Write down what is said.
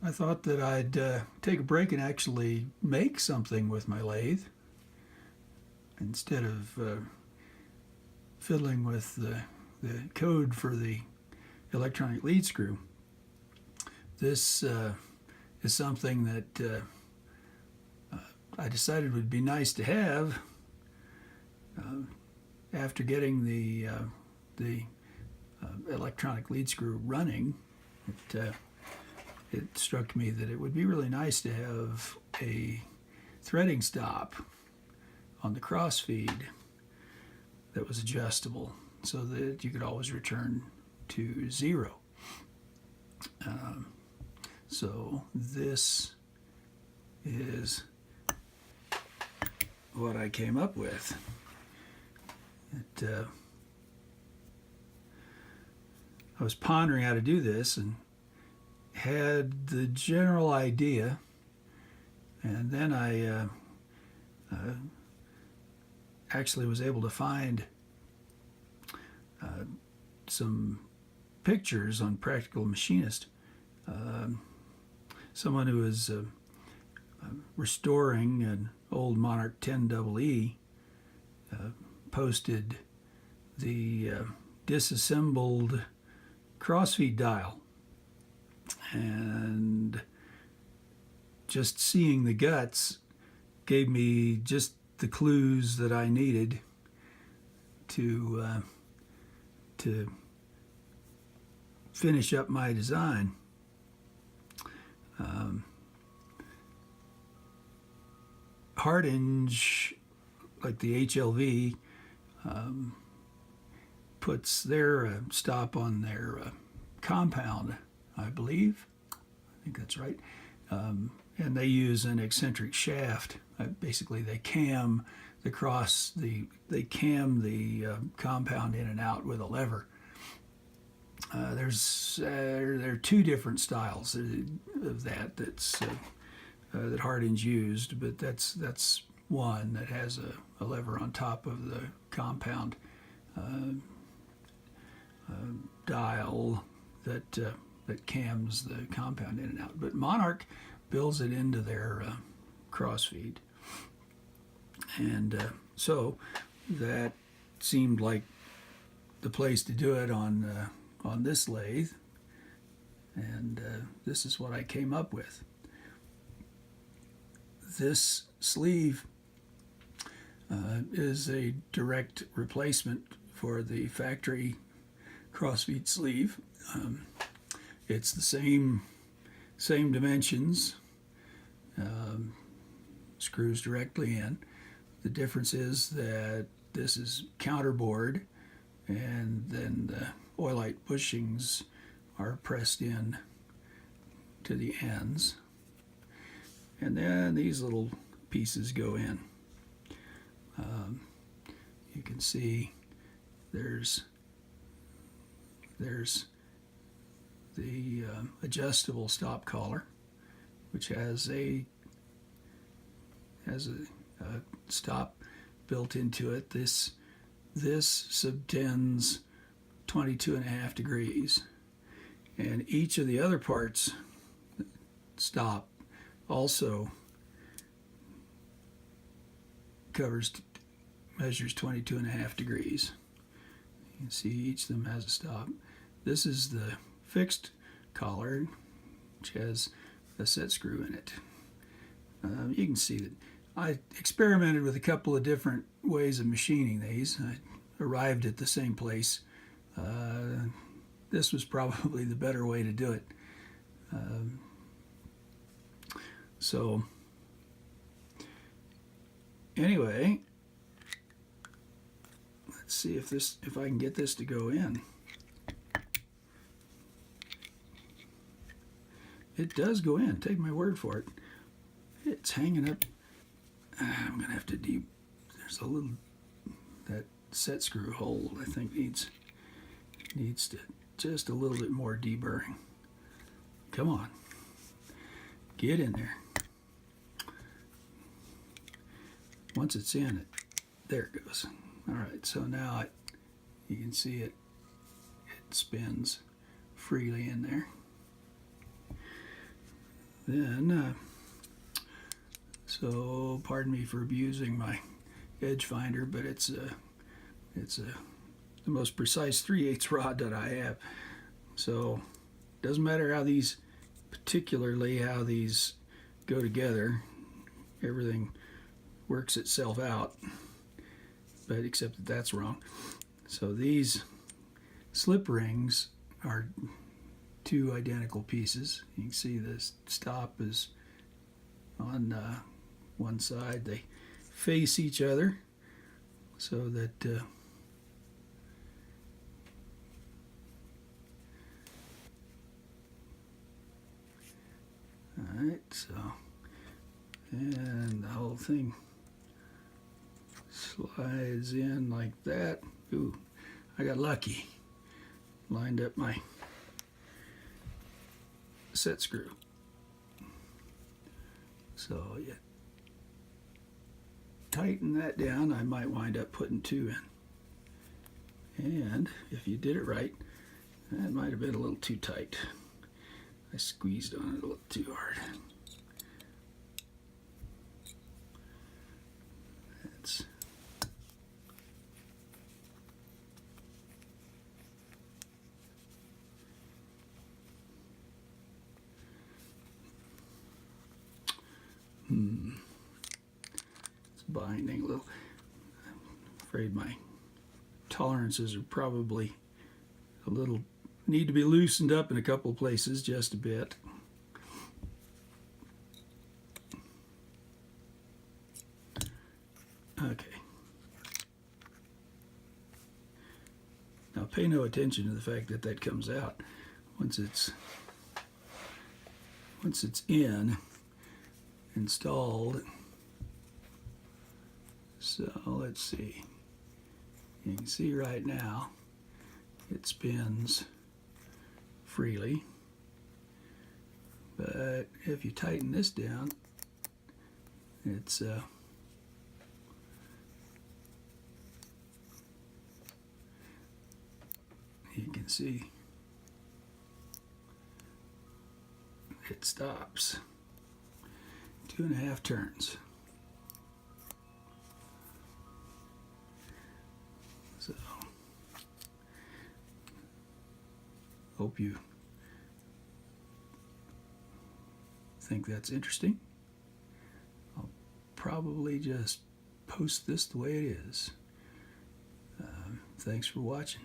I thought that I'd take a break and actually make something with my lathe instead of fiddling with the code for the electronic lead screw. This is something that I decided would be nice to have after getting the electronic lead screw running. It struck me that it would be really nice to have a threading stop on the Crossfeed that was adjustable so that you could always return to 0. So this is what I came up with. I was pondering how to do this and had the general idea, and then I actually was able to find some pictures on Practical Machinist. Someone who was restoring an old Monarch 10EE posted the disassembled Crossfeed dial, and just seeing the guts gave me just the clues that I needed to finish up my design. Hardinge, like the HLV, puts their stop on their compound, I believe. I think that's right. And they use an eccentric shaft. Basically, they cam the compound in and out with a lever. There are two different styles of that that Hardinge used, but that's one that has a lever on top of the compound dial that cams the compound in and out. But Monarch builds it into their Crossfeed, and so that seemed like the place to do it on this lathe, and this is what I came up with. This sleeve is a direct replacement for the factory Crossfeed sleeve. It's the same dimensions, screws directly in. The difference is that this is counterboard, and then the oilite bushings are pressed in to the ends, and then these little pieces go in. You can see there's the adjustable stop collar, which has a stop built into it. This subtends 22.5 degrees, and each of the other parts stop also measures 22.5 degrees. You can see each of them has a stop. This is the fixed collar, which has a set screw in it. You can see that I experimented with a couple of different ways of machining these. I arrived at the same place. This was probably the better way to do it. So anyway, let's see if I can get this to go in. It does go in. Take my word for it. It's hanging up. I'm gonna have to there's a little, that set screw hole I think needs to just a little bit more deburring. Come on, get in there. Once it's in it, there it goes. All right, so now you can see it spins freely in there. Then, so pardon me for abusing my edge finder, but it's the most precise 3/8 rod that I have. So it doesn't matter particularly how these go together. Everything works itself out, but except that that's wrong. So these slip rings are two identical pieces. You can see this stop is on one side. They face each other so that alright, so and the whole thing slides in like that. Ooh, I got lucky. Lined up my set screw. So you tighten that down. I might wind up putting 2 in. And if you did it right, that might have been a little too tight. I squeezed on it a little too hard. That's it's binding a little. I'm afraid my tolerances are probably a little need to be loosened up in a couple of places just a bit. Okay. Now pay no attention to the fact that that comes out once it's installed. So let's see. You can see right now it spins freely, but if you tighten this down, it's you can see it stops. 2.5 turns. So hope you think that's interesting. I'll probably just post this the way it is. Thanks for watching.